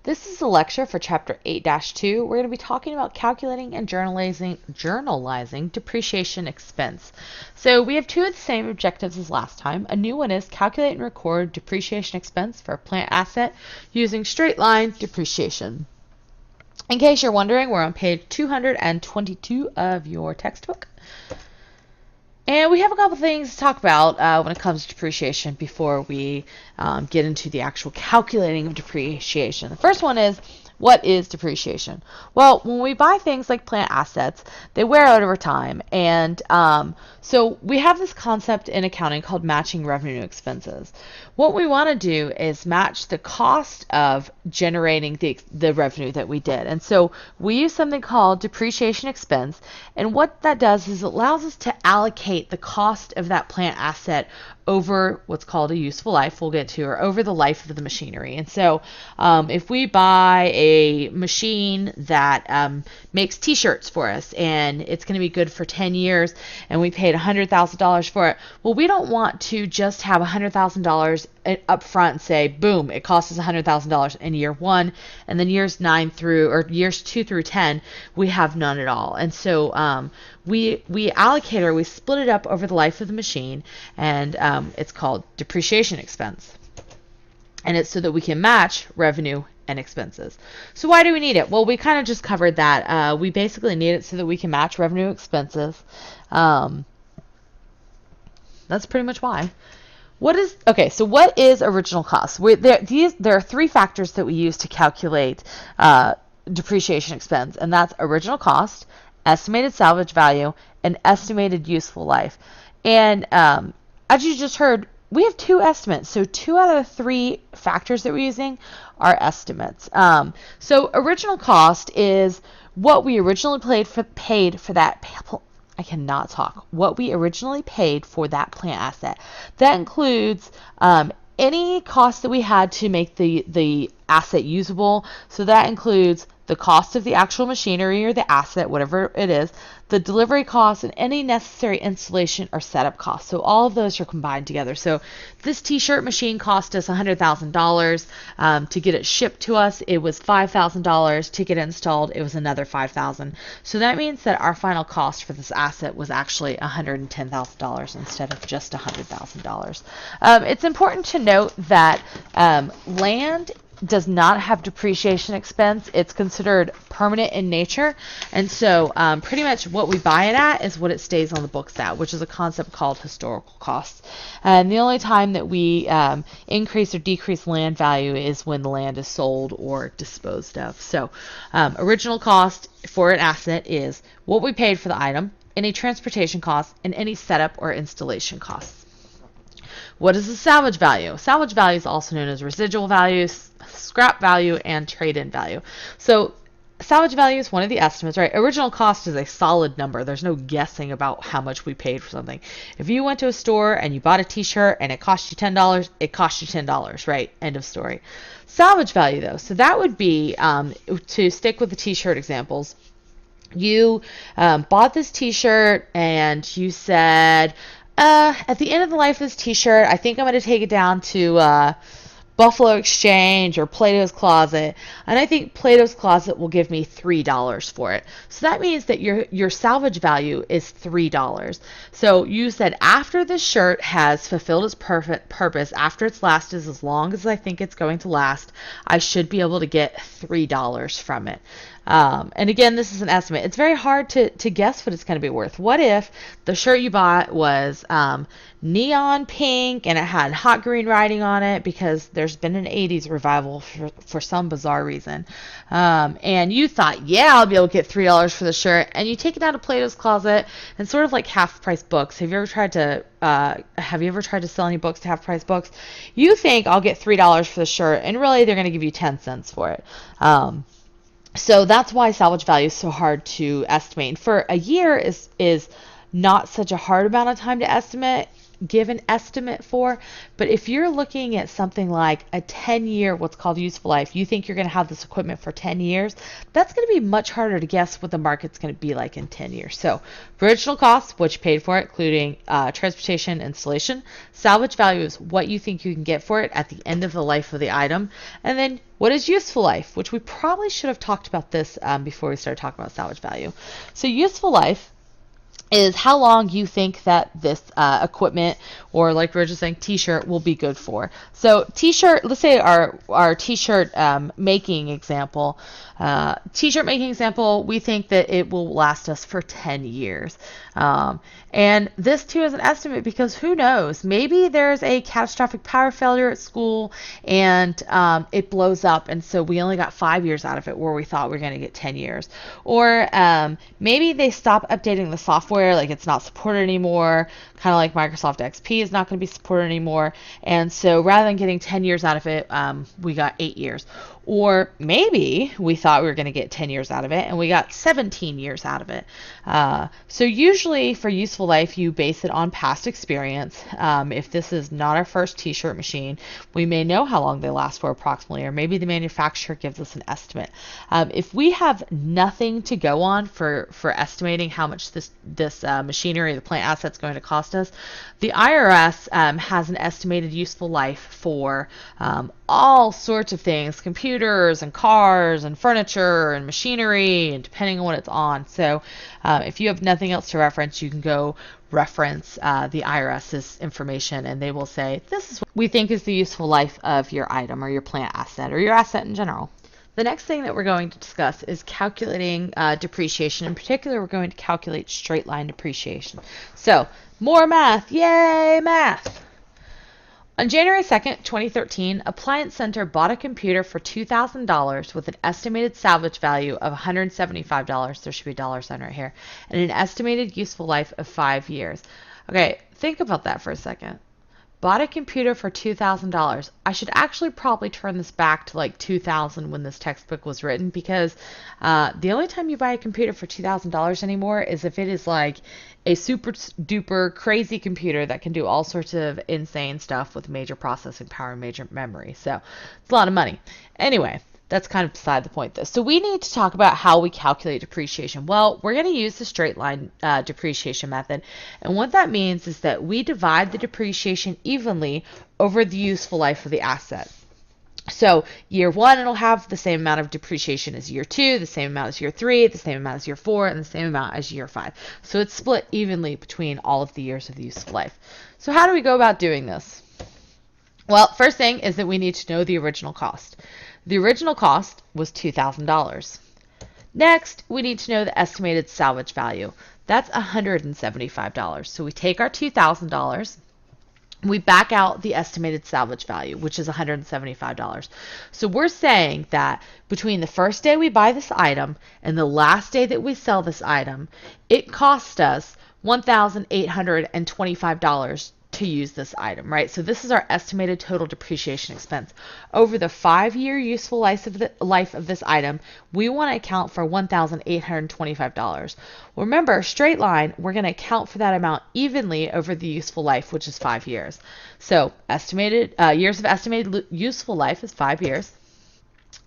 This is a lecture for Chapter 8-2. We're going to be talking about calculating and journalizing depreciation expense. So we have two of the same objectives as last time. A new one is calculate and record depreciation expense for a plant asset using straight line depreciation. In case you're wondering, we're on page 222 of your textbook. And we have a couple things to talk about when it comes to depreciation before we get into the actual calculating of depreciation. The first one is, what is depreciation? Well, when we buy things like plant assets, they wear out over time. And so we have this concept in accounting called matching revenue to expenses. What we want to do is match the cost of generating the revenue that we did. And so we use something called depreciation expense. And what that does is it allows us to allocate the cost of that plant asset over what's called a useful life, we'll get to, or over the life of the machinery. And so if we buy a machine that makes t-shirts for us and it's going to be good for 10 years and we paid $100,000 for it, well, we don't want to just have $100,000 up front and say, boom, it costs us $100,000 in year one, and then years 2 through 10, we have none at all. And so we allocate, or we split it up over the life of the machine, and it's called depreciation expense. And it's so that we can match revenue and expenses. So why do we need it? Well, we kind of just covered that. We basically need it so that we can match revenue and expenses. That's pretty much why. What is original cost? There are three factors that we use to calculate depreciation expense, and that's original cost, estimated salvage value, and estimated useful life. And as you just heard, we have two estimates. So 2 out of the 3 factors that we're using are estimates. So original cost is what we originally paid for that. I cannot talk. What we originally paid for that plant asset. That includes any cost that we had to make the asset usable. So that includes the cost of the actual machinery or the asset, whatever it is, the delivery costs, and any necessary installation or setup costs. So all of those are combined together. So this t-shirt machine cost us $100,000 to get it shipped to us. It was $5,000 to get it installed. It was another $5,000. So that means that our final cost for this asset was actually $110,000 instead of just $100,000. It's important to note that land does not have depreciation expense. It's considered permanent in nature, and so pretty much what we buy it at is what it stays on the books at, which is a concept called historical costs. And the only time that we increase or decrease land value is when the land is sold or disposed of. So original cost for an asset is what we paid for the item, any transportation costs, and any setup or installation costs. What is the salvage value? Salvage value is also known as residual value, scrap value, and trade-in value. So salvage value is one of the estimates, right? Original cost is a solid number. There's no guessing about how much we paid for something. If you went to a store and you bought a t-shirt and it cost you $10, it cost you $10, right? End of story. Salvage value, though. So that would be, to stick with the t-shirt examples, you bought this t-shirt and you said, at the end of the life of this t-shirt, I think I'm going to take it down to Buffalo Exchange or Plato's Closet, and I think Plato's Closet will give me $3 for it. So that means that your salvage value is $3. So you said, after this shirt has fulfilled its purpose, after it's lasted as long as I think it's going to last, I should be able to get $3 from it. And again, this is an estimate. It's very hard to guess what it's going to be worth. What if the shirt you bought was neon pink and it had hot green writing on it because there's been an 80s revival for some bizarre reason. And you thought, yeah, I'll be able to get $3 for the shirt. And you take it out of Plato's Closet and sort of like half-price books. Have you ever tried to sell any books to half-price books? You think I'll get $3 for the shirt, and really they're going to give you 10 cents for it. So that's why salvage value is so hard to estimate. And for a year is not such a hard amount of time to estimate. give an estimate for. But if you're looking at something like a 10-year, what's called useful life, you think you're going to have this equipment for 10 years, that's going to be much harder to guess what the market's going to be like in 10 years. So original cost, what you paid for it, including transportation, installation. Salvage value is what you think you can get for it at the end of the life of the item. And then what is useful life, which we probably should have talked about this before we started talking about salvage value. So useful life is how long you think that this equipment, or like we were just saying, t-shirt, will be good for. So t-shirt, let's say our t-shirt making example, we think that it will last us for 10 years. And this too is an estimate because who knows, maybe there's a catastrophic power failure at school and it blows up, and so we only got 5 years out of it where we thought we were going to get 10 years. Or maybe they stop updating the software, like it's not supported anymore, kind of like Microsoft XP is not going to be supported anymore, and so rather than getting 10 years out of it, we got 8 years. Or maybe we thought we were going to get 10 years out of it and we got 17 years out of it. So usually for useful life, you base it on past experience. If this is not our first t-shirt machine, we may know how long they last for approximately, or maybe the manufacturer gives us an estimate. If we have nothing to go on for estimating how much this machinery, the plant asset, is going to cost us, the IRS has an estimated useful life for all sorts of things, computers and cars and furniture and machinery, and depending on what it's on. So if you have nothing else to reference, you can go reference the IRS's information, and they will say, this is what we think is the useful life of your item or your plant asset or your asset in general. The next thing that we're going to discuss is calculating depreciation. In particular, we're going to calculate straight line depreciation. So more math, yay math! On January 2nd, 2013, Appliance Center bought a computer for $2,000 with an estimated salvage value of $175. There should be a dollar sign right here. And an estimated useful life of 5 years. Okay, think about that for a second. Bought a computer for $2,000. I should actually probably turn this back to like 2000 when this textbook was written, because the only time you buy a computer for $2,000 anymore is if it is like a super duper crazy computer that can do all sorts of insane stuff with major processing power and major memory. So it's a lot of money. Anyway, that's kind of beside the point though. So we need to talk about how we calculate depreciation. Well, we're going to use the straight line depreciation method. And what that means is that we divide the depreciation evenly over the useful life of the asset. So year 1, it'll have the same amount of depreciation as year 2, the same amount as year 3, the same amount as year 4, and the same amount as year 5. So it's split evenly between all of the years of the useful life. So how do we go about doing this? Well, first thing is that we need to know the original cost. The original cost was $2,000. Next, we need to know the estimated salvage value. That's $175. So we take our $2,000, we back out the estimated salvage value, which is $175. So we're saying that between the first day we buy this item and the last day that we sell this item, it cost us $1,825 to use this item, right? So this is our estimated total depreciation expense. Over the 5-year useful life of this item, we want to account for $1,825. Remember, straight line, we're going to account for that amount evenly over the useful life, which is 5 years. So estimated years of estimated useful life is 5 years.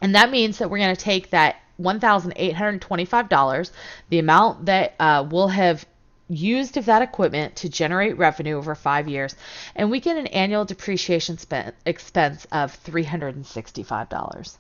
And that means that we're going to take that $1,825, the amount that we'll have used of that equipment to generate revenue over 5 years, and we get an annual depreciation expense of $365.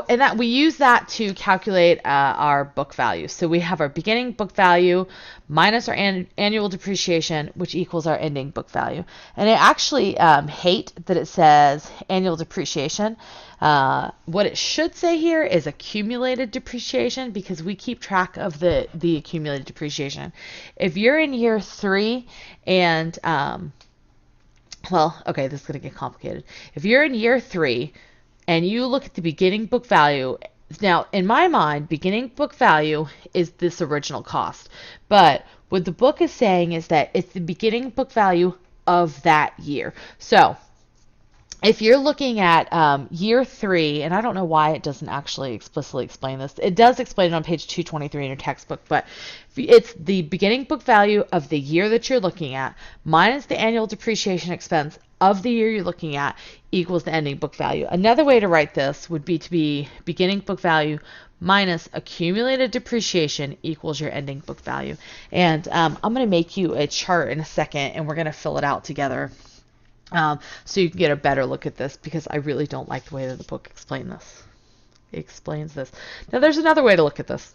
And that we use that to calculate our book value. So we have our beginning book value minus our annual depreciation, which equals our ending book value. And I actually hate that it says annual depreciation. What it should say here is accumulated depreciation, because we keep track of the accumulated depreciation. If you're in year 3 and, well, okay, this is going to get complicated. If you're in year 3 and you look at the beginning book value, now in my mind, beginning book value is this original cost. But what the book is saying is that it's the beginning book value of that year. So if you're looking at year 3, and I don't know why it doesn't actually explicitly explain this. It does explain it on page 223 in your textbook, but it's the beginning book value of the year that you're looking at minus the annual depreciation expense of the year you're looking at equals the ending book value. Another way to write this would be to be beginning book value minus accumulated depreciation equals your ending book value. And I'm going to make you a chart in a second, and we're going to fill it out together. So you can get a better look at this, because I really don't like the way that the book explains this. Now there's another way to look at this.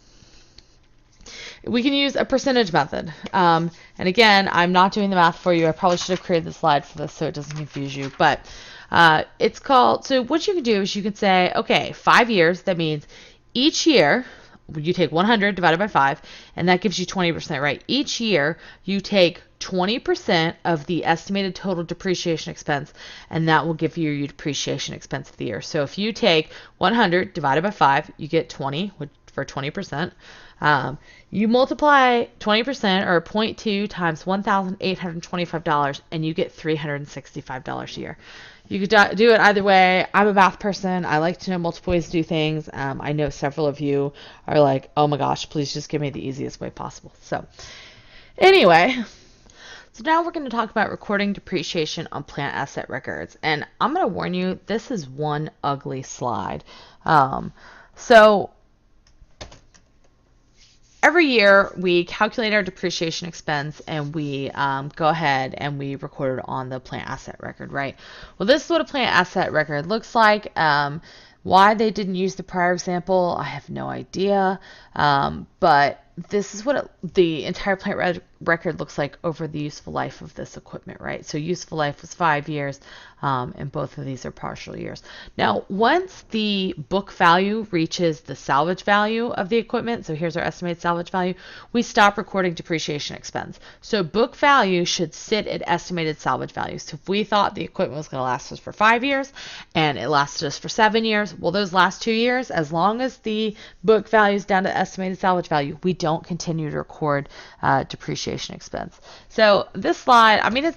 We can use a percentage method. And again, I'm not doing the math for you. I probably should have created the slide for this so it doesn't confuse you. But it's called, so what you can do is you can say, okay, 5 years, that means each year, you take 100 divided by 5, and that gives you 20%, right? Each year, you take 20% of the estimated total depreciation expense, and that will give you your depreciation expense of the year. So if you take 100 divided by 5, you get 20 for 20%. You multiply 20%, or 0.2 times $1,825, and you get $365 a year. You could do it either way. I'm a math person. I like to know multiple ways to do things. I know several of you are like, oh my gosh, please just give me the easiest way possible. So anyway, so now we're going to talk about recording depreciation on plant asset records. And I'm going to warn you, this is one ugly slide. So every year we calculate our depreciation expense, and we go ahead and we record it on the plant asset record, right? Well, this is what a plant asset record looks like. Why they didn't use the prior example, I have no idea. But this is what the entire plant record looks like over the useful life of this equipment, right? So useful life was 5 years, and both of these are partial years. Now, once the book value reaches the salvage value of the equipment, so here's our estimated salvage value, we stop recording depreciation expense. So book value should sit at estimated salvage value. So if we thought the equipment was going to last us for 5 years, and it lasted us for 7 years, well, those last 2 years, as long as the book value is down to estimated salvage value, we don't continue to record depreciation expense. So this slide, I mean,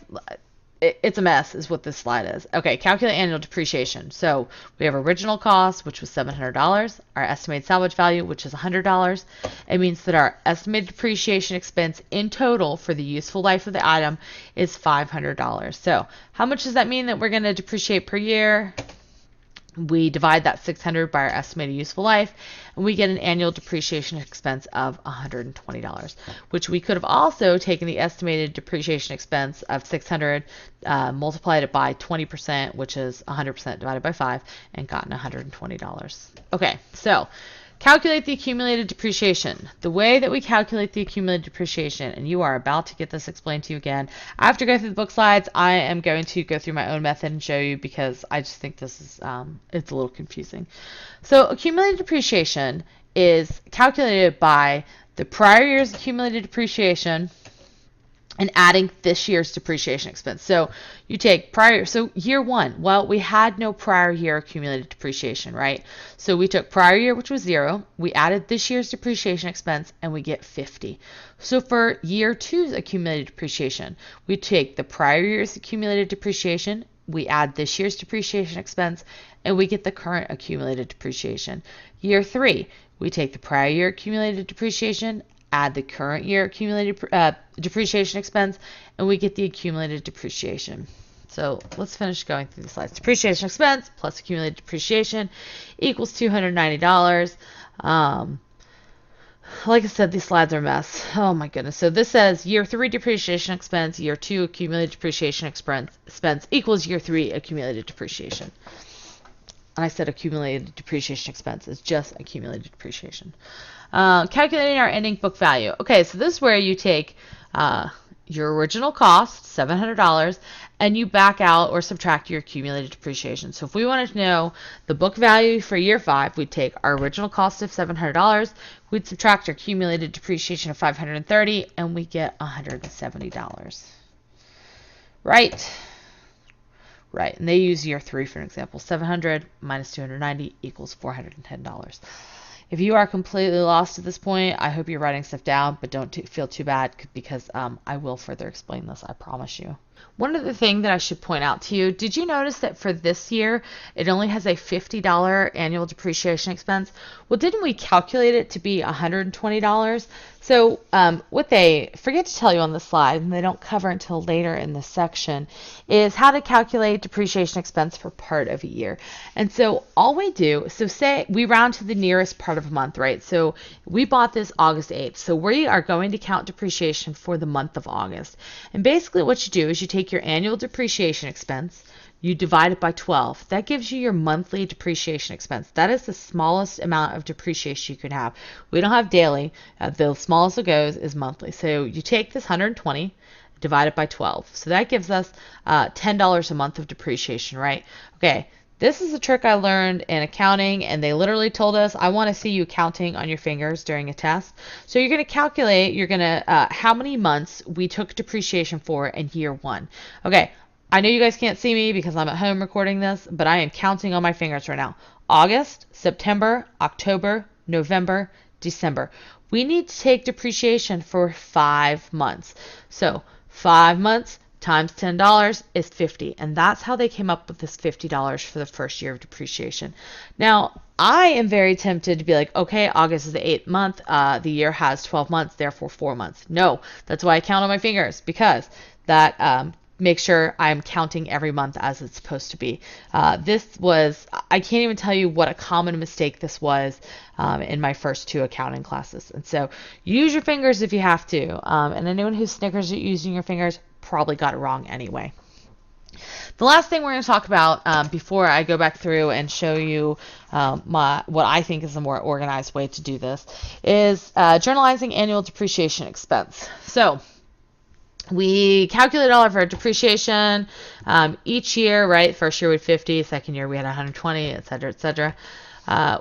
it's a mess is what this slide is. Okay, calculate annual depreciation. So we have original cost, which was $700, our estimated salvage value, which is $100. It means that our estimated depreciation expense in total for the useful life of the item is $500. So how much does that mean that we're going to depreciate per year? We divide that 600 by our estimated useful life, and we get an annual depreciation expense of $120, which we could have also taken the estimated depreciation expense of 600, multiplied it by 20%, which is 100% divided by 5, and gotten $120. Okay, so calculate the accumulated depreciation. The way that we calculate the accumulated depreciation, and you are about to get this explained to you again. After going through the book slides, I am going to go through my own method and show you, because I just think this is, it's a little confusing. So accumulated depreciation is calculated by the prior year's accumulated depreciation and adding this year's depreciation expense. So you take prior, so year 1, well, we had no prior year accumulated depreciation, right? So we took prior year, which was 0, we added this year's depreciation expense, and we get 50. So for year 2's accumulated depreciation, we take the prior year's accumulated depreciation, we add this year's depreciation expense, and we get the current accumulated depreciation. Year 3, we take the prior year accumulated depreciation, add the current year accumulated depreciation expense, and we get the accumulated depreciation. So let's finish going through the slides. Depreciation expense plus accumulated depreciation equals $290. Like I said, these slides are a mess. Oh my goodness. So this says year 3 depreciation expense, year 2 accumulated depreciation expense equals year 3 accumulated depreciation. And I said accumulated depreciation expense is just accumulated depreciation. Calculating our ending book value. Okay, so this is where you take your original cost, $700, and you back out or subtract your accumulated depreciation. So if we wanted to know the book value for year 5, we'd take our original cost of $700, we'd subtract our accumulated depreciation of $530, and we get $170. Right? Right, and they use year 3 for an example. 700 minus 290 equals $410. If you are completely lost at this point, I hope you're writing stuff down, but don't feel too bad, because I will further explain this, I promise you. One other thing that I should point out to you, did you notice that for this year, it only has a $50 annual depreciation expense? Well, didn't we calculate it to be $120? So what they forget to tell you on the slide, and they don't cover until later in this section, is how to calculate depreciation expense for part of a year. And so all we do, so say we round to the nearest part of a month, right? So we bought this August 8th. So we are going to count depreciation for the month of August. And basically what you do is you take your annual depreciation expense, you divide it by 12. That gives you your monthly depreciation expense. That is the smallest amount of depreciation you can have. We don't have daily. The smallest it goes is monthly. So you take this 120, divide it by 12. So that gives us $10 a month of depreciation, right? Okay, this is a trick I learned in accounting, and they literally told us, I want to see you counting on your fingers during a test. So you're going to calculate, how many months we took depreciation for in year one. Okay, I know you guys can't see me because I'm at home recording this, but I am counting on my fingers right now. August, September, October, November, December. We need to take depreciation for 5 months. So 5 months times $10 is 50, and that's how they came up with this $50 for the first year of depreciation. Now, I am very tempted to be like, okay, August is the 8th month, the year has 12 months, therefore 4 months. No, that's why I count on my fingers, because that make sure I'm counting every month as it's supposed to be. I can't even tell you what a common mistake this was in my first 2 accounting classes. And so use your fingers if you have to. And anyone who snickers at using your fingers probably got it wrong anyway. The last thing we're going to talk about before I go back through and show you what I think is a more organized way to do this is journalizing annual depreciation expense. So we calculate all of our depreciation each year, right? First year we had 50, second year we had 120, et cetera, et cetera.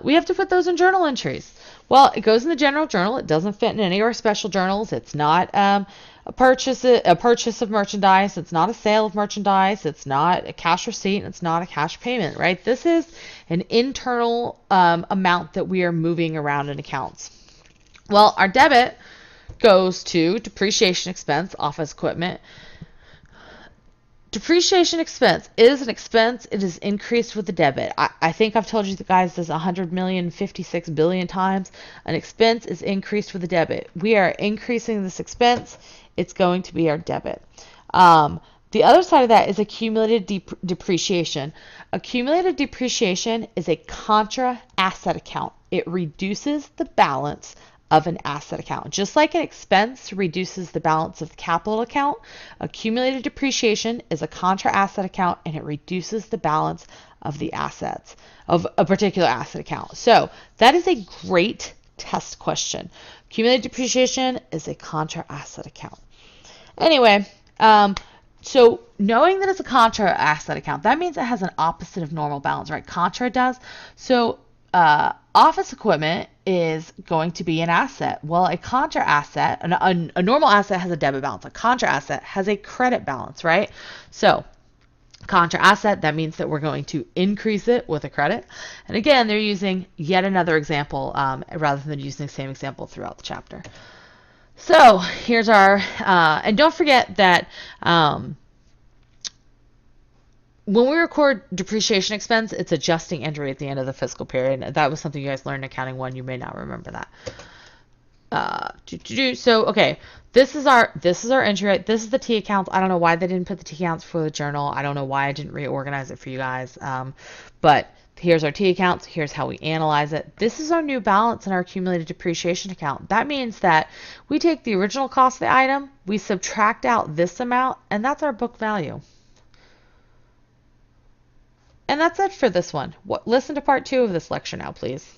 We have to put those in journal entries. Well, it goes in the general journal. It doesn't fit in any of our special journals. It's not a purchase of merchandise. It's not a sale of merchandise. It's not a cash receipt. And it's not a cash payment, right? This is an internal amount that we are moving around in accounts. Well, our debit goes to depreciation expense, office equipment. Depreciation expense is an expense. It is increased with the debit. I think I've told you guys this 100,056 billion times. An expense is increased with the debit. We are increasing this expense. It's going to be our debit. The other side of that is accumulated depreciation. Accumulated depreciation is a contra asset account. It reduces the balance of an asset account. Just like an expense reduces the balance of the capital account, accumulated depreciation is a contra asset account, and it reduces the balance of the assets of a particular asset account. So that is a great test question. Accumulated depreciation is a contra asset account. Anyway, so knowing that it's a contra asset account, that means it has an opposite of normal balance, right? Contra does. So office equipment is going to be an asset. Well, a contra asset, a normal asset has a debit balance. A contra asset has a credit balance, right? So contra asset, that means that we're going to increase it with a credit. And again, they're using yet another example rather than using the same example throughout the chapter. So here's our, and don't forget that when we record depreciation expense, it's adjusting entry at the end of the fiscal period. That was something you guys learned in Accounting 1. You may not remember that. So, okay, this is our entry, right? This is the T accounts. I don't know why they didn't put the T accounts for the journal. I don't know why I didn't reorganize it for you guys. But here's our T accounts. Here's how we analyze it. This is our new balance in our accumulated depreciation account. That means that we take the original cost of the item, we subtract out this amount, and that's our book value. And that's it for this one. Listen to part 2 of this lecture now, please.